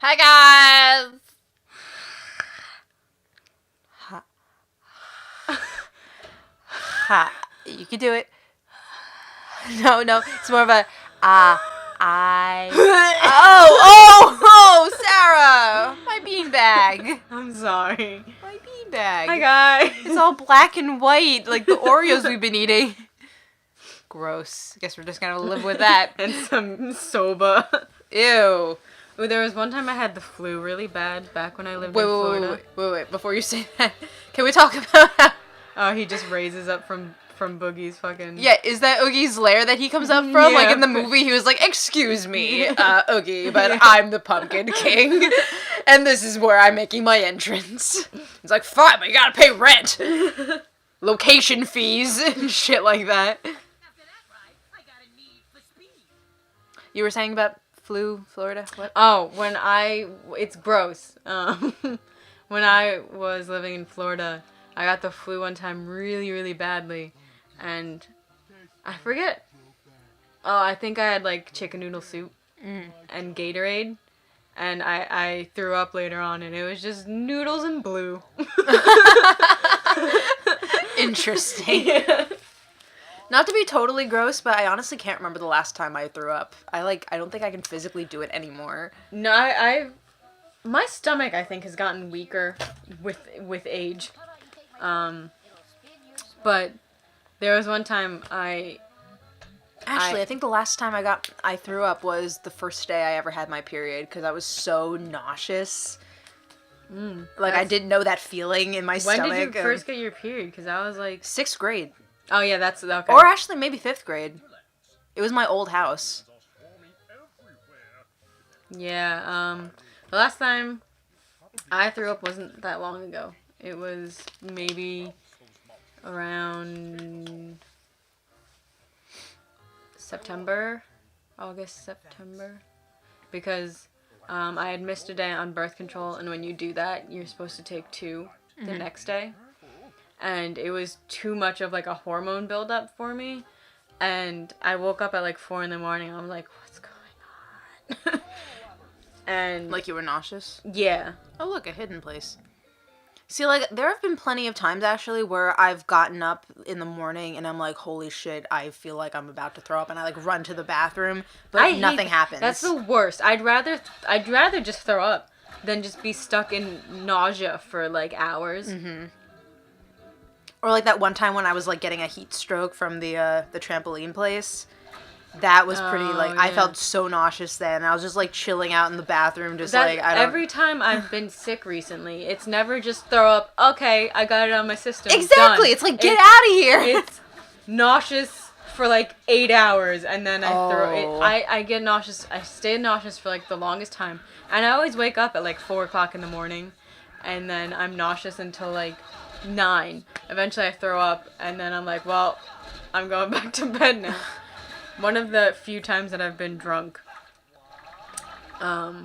Hi guys. Ha. Ha. You can do it. No, it's more of a I. Oh, Sarah, my beanbag. I'm sorry. My beanbag. Hi guys. It's all black and white, like the Oreos we've been eating. Gross. Guess we're just gonna live with that. And some soba. Ew. Ooh, there was one time I had the flu really bad back when I lived in Florida. Wait. Before you say that, can we talk about how... Oh, he just raises up from Boogie's fucking... Yeah, is that Oogie's lair that he comes up from? Yeah. Like in the movie, he was like, "Excuse me, Oogie, but I'm the Pumpkin King, and this is where I'm making my entrance." It's like, "Fine, but you gotta pay rent, location fees, and shit like that." You were saying about Florida? What? Oh, it's gross. When I was living in Florida, I got the flu one time really, really badly. And I forget. Oh, I think I had like chicken noodle soup and Gatorade. And I threw up later on, and it was just noodles and blue. Interesting. Yeah. Not to be totally gross, but I honestly can't remember the last time I threw up. I don't think I can physically do it anymore. No, my stomach I think has gotten weaker with age. But there was one time I think the last time I threw up was the first day I ever had my period, because I was so nauseous. I didn't know that feeling in my stomach. When did you first get your period? Because I was like... 6th grade. Oh, yeah, that's... Okay. Or actually, maybe 5th grade. It was my old house. Yeah, the last time I threw up wasn't that long ago. It was maybe around August, September. Because I had missed a day on birth control, and when you do that, you're supposed to take 2 the next day. And it was too much of like a hormone buildup for me. And I woke up at like 4 a.m. I'm like, what's going on? And Like you were nauseous? yeah. Oh, look, a hidden place. See, like, there have been plenty of times, actually, where I've gotten up in the morning and I'm like, holy shit, I feel like I'm about to throw up, and I, like, run to the bathroom, but nothing happens. That's the worst. I'd rather just throw up than just be stuck in nausea for, like, hours. Mm-hmm. Or, like, that one time when I was, like, getting a heat stroke from the trampoline place. That was pretty, yeah. I felt so nauseous then. I was just, like, chilling out in the bathroom, just, I don't... Every time I've been sick recently, it's never just throw up, okay, I got it on my system, Exactly! done. It's like, get out of here! It's nauseous for, like, 8 hours, and then I throw it. I get nauseous, I stay nauseous for, like, the longest time. And I always wake up at, like, 4 o'clock in the morning, and then I'm nauseous until, like, 9. Eventually I throw up, and then I'm like, well, I'm going back to bed now. One of the few times that I've been drunk, I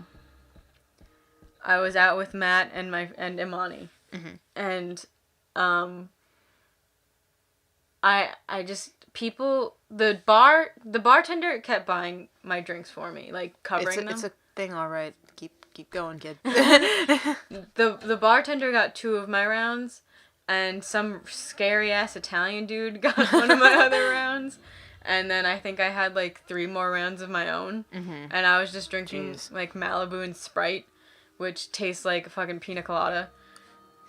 was out with Matt and Imani, and I just the bartender kept buying my drinks for me, like covering them. It's a thing, all right. Keep going, kid. The bartender got 2 of my rounds, and some scary ass Italian dude got one of my other rounds. And then I think I had, like, 3 more rounds of my own. Mm-hmm. And I was just drinking, like, Malibu and Sprite, which tastes like fucking pina colada.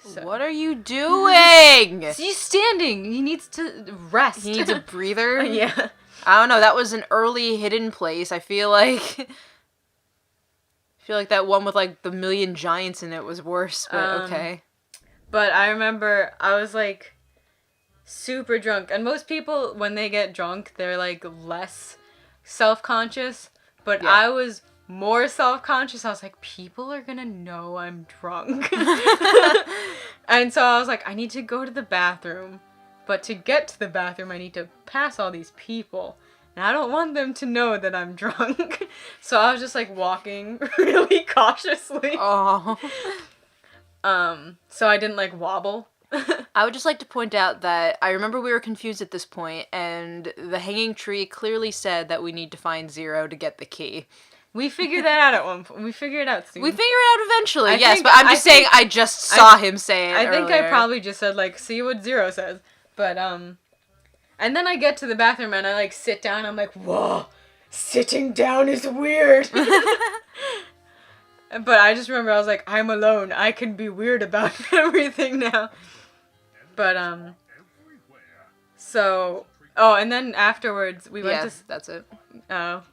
So. What are you doing? He's standing. He needs to rest. He needs a breather? Yeah. I don't know. That was an early hidden place. I feel like that one with, like, the million giants in it was worse, but okay. But I remember I was, like... super drunk, and most people when they get drunk they're like less self-conscious, but yeah. I was more self-conscious. I was like, people are gonna know I'm drunk. And so I was like, I need to go to the bathroom, but to get to the bathroom I need to pass all these people, and I don't want them to know that I'm drunk. So I was just like walking really cautiously. Oh. So I didn't like wobble. I would just like to point out that I remember we were confused at this point, and the hanging tree clearly said that we need to find 0 to get the key. We figured that out at one point. We figured it out soon. We figure it out eventually, yes, think- but I'm just saying think- I just saw him say it I think I earlier. probably just said, like, see what Zero says. But, and then I get to the bathroom and I, like, sit down. I'm like, whoa, sitting down is weird. But I just remember I was like, I'm alone. I can be weird about everything now. But, so, and then afterwards we went to... that's it. Oh.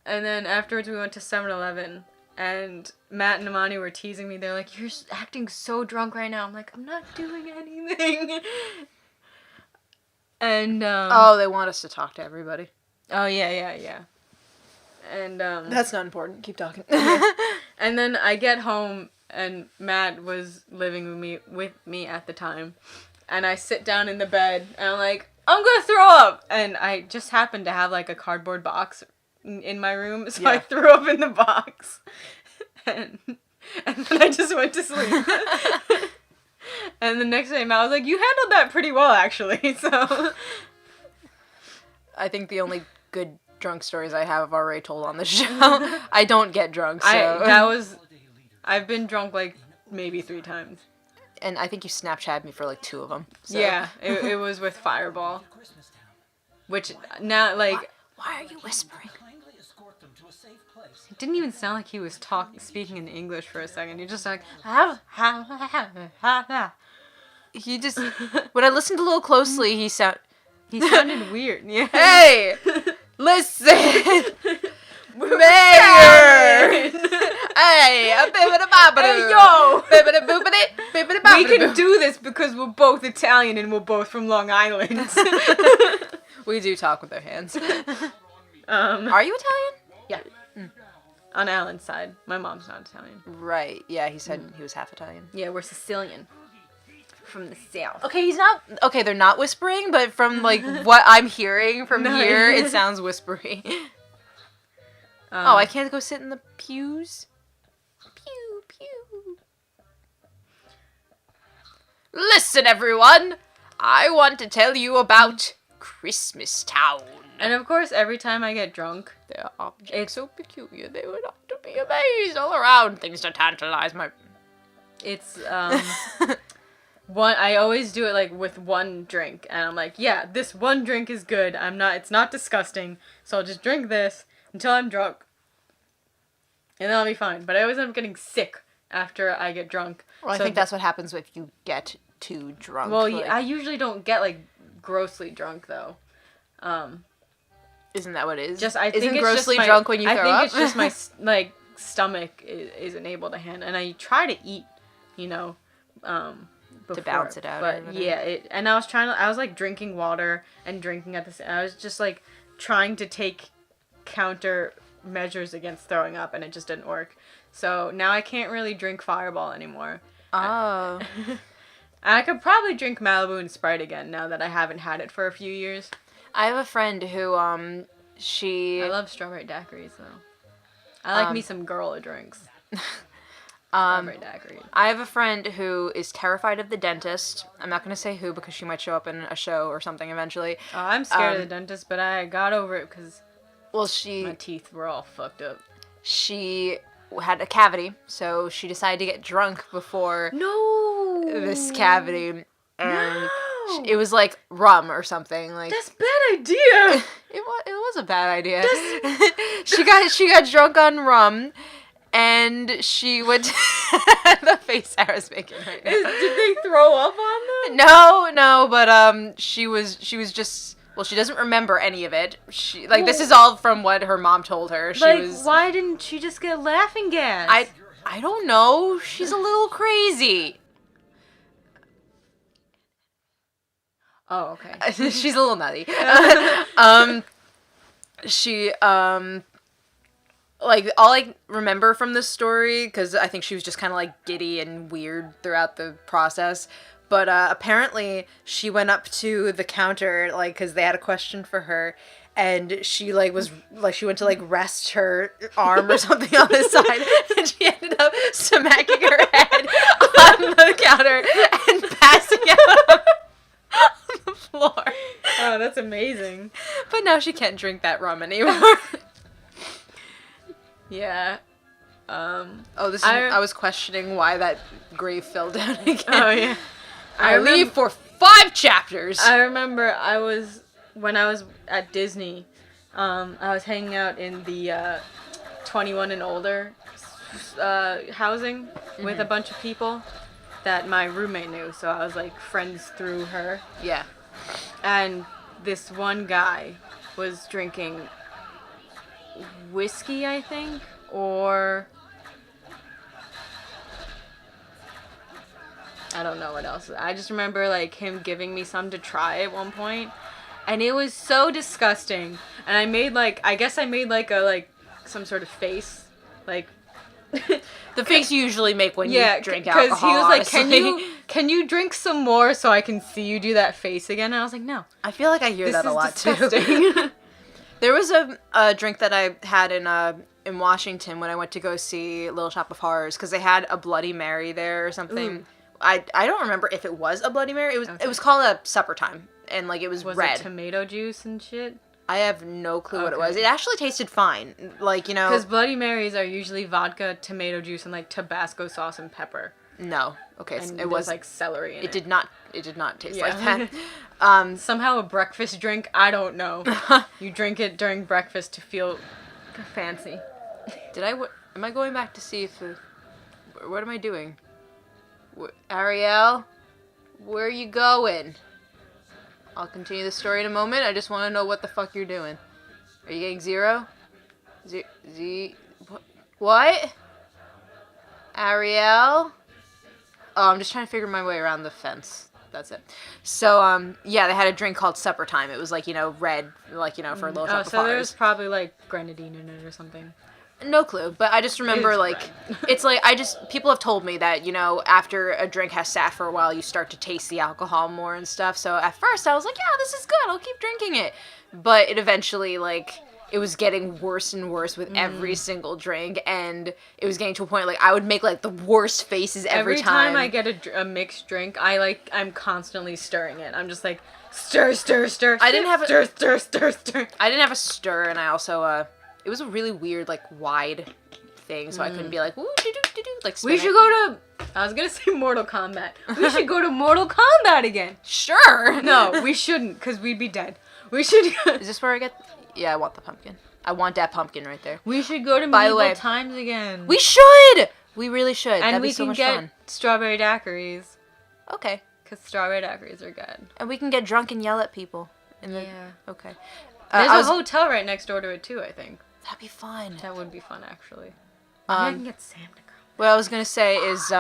And then afterwards we went to 7-Eleven, and Matt and Imani were teasing me. They're like, you're acting so drunk right now. I'm like, I'm not doing anything. And, they want us to talk to everybody. Oh, yeah. And, That's not important. Keep talking. and then I get home, and Matt was living with me at the time. And I sit down in the bed, and I'm like, I'm gonna throw up! And I just happened to have, like, a cardboard box in my room, so I threw up in the box. And then I just went to sleep. And the next day, Matt was like, you handled that pretty well, actually, so... I think the only good drunk stories I have already told on the show. I don't get drunk, so... I've been drunk, like, maybe 3 times. And I think you Snapchat me for, like, 2 of them. So. Yeah, it was with Fireball. Which, now, like... Why are you whispering? It didn't even sound like he was speaking in English for a second. He just like... He just... When I listened a little closely, he sounded weird. Yeah. Hey! Listen! Mayor! Hey! A bibbidi-bobbidi! Hey, yo! Bibbidi-boobidi! We Bibbidi-bobbidi! can do this because we're both Italian and we're both from Long Island. We do talk with our hands. Are Are you Italian? Yeah. On Alan's side. My mom's not Italian. Right. Yeah, he said he was half Italian. Yeah, we're Sicilian. From the south. Okay, he's not... Okay, they're not whispering, but from, like, what I'm hearing from No. here, it sounds whispery. I can't go sit in the pews? Pew, pew. Listen, everyone! I want to tell you about Christmas Town. And of course, every time I get drunk... Their objects so peculiar, they would ought to be amazed all around. Things to tantalize my... It's, I always do it, like, with one drink. And I'm like, yeah, this one drink is good. It's not disgusting. So I'll just drink this until I'm drunk. And then I'll be fine. But I always end up getting sick after I get drunk. Well, I think that's what happens if you get too drunk. Well, like... I usually don't get, like, grossly drunk, though. Isn't that what it is? I think Isn't it's grossly just drunk when you throw up? I think it's just my, like, stomach isn't able to handle, and I try to eat, before, to balance it out. But yeah, and I was like drinking water and drinking at the same. I was just like trying to take counter measures against throwing up, and it just didn't work. So now I can't really drink Fireball anymore. Oh. I could probably drink Malibu and Sprite again now that I haven't had it for a few years. I have a friend who, I love strawberry daiquiris, though. I like me some girl drinks. Strawberry daiquiris. I have a friend who is terrified of the dentist. I'm not going to say who because she might show up in a show or something eventually. I'm scared of the dentist, but I got over it because my teeth were all fucked up. She had a cavity, so she decided to get drunk before this cavity. And it was like rum or something. Like that's a bad idea. It was a bad idea. She got drunk on rum, and she went. The face Sarah's making right now. Did they throw up on them? No, but she was just. Well, she doesn't remember any of it. This is all from what her mom told her. Why didn't she just get laughing gas? I don't know. She's a little crazy. Oh, okay. She's a little nutty. She all I remember from this story, because I think she was just kind of like giddy and weird throughout the process. But apparently she went up to the counter, like, because they had a question for her, and she she went to like rest her arm or something on the side, and she ended up smacking her head on the counter and passing out on the floor. Oh, that's amazing. But now she can't drink that rum anymore. Yeah. Oh, I was questioning why that grave fell down again. Oh yeah. I leave for 5 chapters. I remember when I was at Disney, I was hanging out in the 21 and older housing with a bunch of people that my roommate knew, so I was like friends through her. Yeah. And this one guy was drinking whiskey, I think, or I don't know what else. I just remember like him giving me some to try at one point, and it was so disgusting. And I guess I made some sort of face, like the face you usually make when you drink alcohol. Because he was like, honestly. "Can you drink some more so I can see you do that face again?" And I was like, "No." I feel like I hear that a lot disgusting. too. There was a drink that I had in Washington when I went to go see Little Shop of Horrors, because they had a Bloody Mary there or something. Ooh. I don't remember if it was a Bloody Mary. It was called a Supper Time, and like it was red. Was it tomato juice and shit? I have no clue what it was. It actually tasted fine, like, you know. Because Bloody Marys are usually vodka, tomato juice, and like Tabasco sauce and pepper. No, okay, And it was like celery in it. It did not taste like that. Somehow a breakfast drink. I don't know. You drink it during breakfast to feel fancy. Am I going back to see if what am I doing? Ariel, where are you going? I'll continue the story in a moment. I just want to know what the fuck you're doing. Are you getting 0? What? Ariel? Oh, I'm just trying to figure my way around the fence. That's it. So, yeah, they had a drink called Supper Time. It was like, you know, red, like, you know, for a Little Shop of so Horrors. there's probably like grenadine in it or something. No clue, but I just remember, It's like, it's like, people have told me that, you know, after a drink has sat for a while, you start to taste the alcohol more and stuff, so at first I was like, yeah, this is good, I'll keep drinking it, but it eventually, like, it was getting worse and worse with every single drink, and it was getting to a point, like, I would make, like, the worst faces every time. Every time I get a mixed drink, I'm constantly stirring it. I'm just like, stir, stir, stir, I didn't have stir, stir, stir, stir. I didn't have a stir, and I also, it was a really weird, like, wide thing, so I couldn't be like, woo, do, like, spin We should it. go to, I was gonna say Mortal Kombat. We should go to Mortal Kombat again. Sure! No, we shouldn't, because we'd be dead. We should Is this where I get... Yeah, I want the pumpkin. I want that pumpkin right there. We should go to By the medieval way, times again. We should! We really should. And That'd we be so can much get fun. strawberry daiquiris, Okay. because strawberry daiquiris are good. And we can get drunk and yell at people. Yeah. Okay. There's a hotel right next door to it, too, I think. That'd be fun. That would be fun, actually. Maybe I can get Sam to go. What I was gonna say is,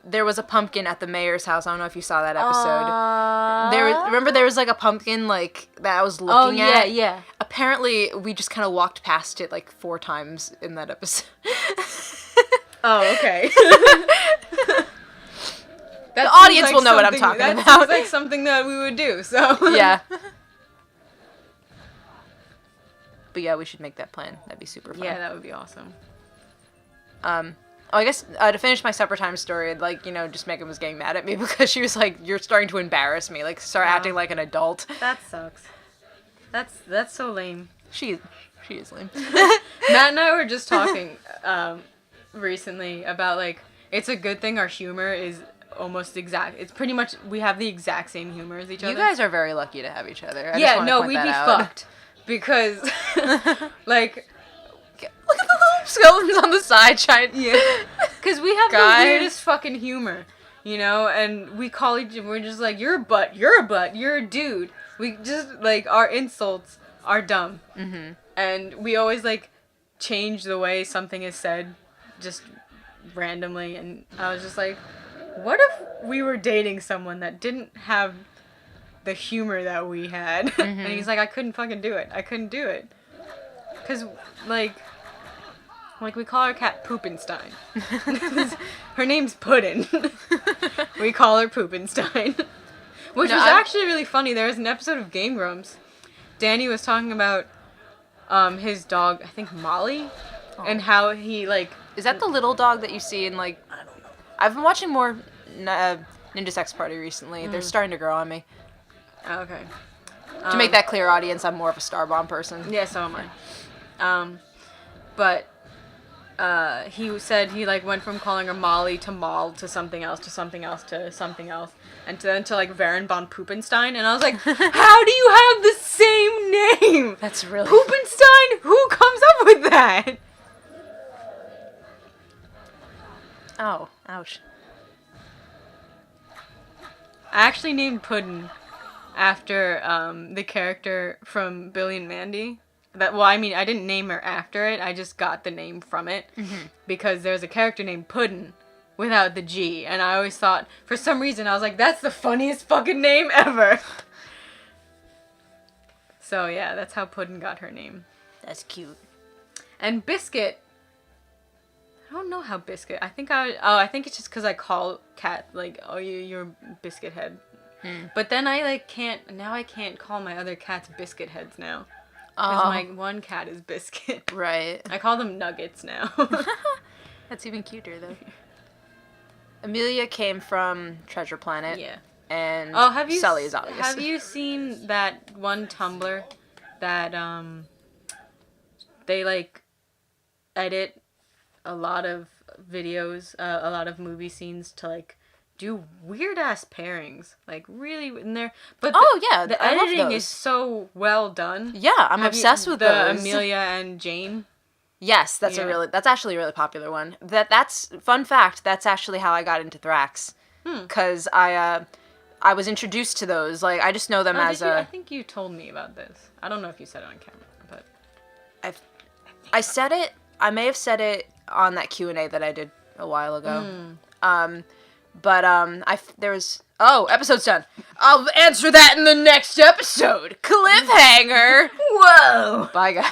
there was a pumpkin at the mayor's house. I don't know if you saw that episode. Remember there was like a pumpkin like that I was looking at? Yeah. Apparently we just kind of walked past it like 4 times in that episode. Oh, okay. The audience will know what I'm talking that about. Sounds like something that we would do, so. Yeah. But yeah, we should make that plan. That'd be super fun. Yeah, that would be awesome. I guess to finish my supper time story, like, you know, just Megan was getting mad at me because she was like, "You're starting to embarrass me. Like, start acting like an adult." That sucks. That's so lame. She is lame. Matt and I were just talking recently about like it's a good thing our humor is almost exact. It's pretty much we have the exact same humor as each other. You guys are very lucky to have each other. We'd be fucked because like. Look at the little skeletons on the side, Yeah, because we have Guys. the weirdest fucking humor, you know, and we call each other, we're just like, you're a butt, you're a dude. We just, like, our insults are dumb. Mm-hmm. And we always, like, change the way something is said, just randomly, and I was just like, what if we were dating someone that didn't have the humor that we had? Mm-hmm. And he's like, I couldn't fucking do it. I couldn't do it. Because, like we call our cat Poopenstein. Her name's Puddin'. We call her Poopenstein. Which was actually really funny. There was an episode of Game Grumps. Danny was talking about his dog, I think Molly, and how he, like... Is that the little dog that you see in, like... I don't know. I've been watching more Ninja Sex Party recently. They're starting to grow on me. Oh, okay. To make that clear, audience, I'm more of a Starbomb person. Yeah, so am I. but he said he like went from calling her Molly to Moll to something else to something else to something else, and then to like Varen von Poopenstein, and I was like, how do you have the same name? That's really Poopenstein? Who comes up with that? Oh, ouch. I actually named Puddin' after the character from Billy and Mandy. I didn't name her after it. I just got the name from it because there's a character named Puddin' without the G, and I always thought, for some reason, I was like, that's the funniest fucking name ever. So yeah, that's how Puddin' got her name. That's cute. And Biscuit, I don't know how Biscuit. I think it's just because I call Cat like, oh, you're Biscuit Head. But then I can't call my other cats Biscuit Heads now. Because my one cat is Biscuit. Right. I call them Nuggets now. That's even cuter, though. Amelia came from Treasure Planet. Yeah. And have you Sully is obvious. Have you seen that one Tumblr that they edit a lot of videos, a lot of movie scenes to do weird ass pairings, really in there. But the I love editing those. is so well done. Yeah, I'm obsessed with those. Amelia and Jane. Yes, that's actually a really popular one. That's fun fact. That's actually how I got into Thrax, because I was introduced to those. I just know them as I think you told me about this. I don't know if you said it on camera, but I said it. I may have said it on that Q&A that I did a while ago. Episode's done. I'll answer that in the next episode. Cliffhanger. Whoa. Bye, guys.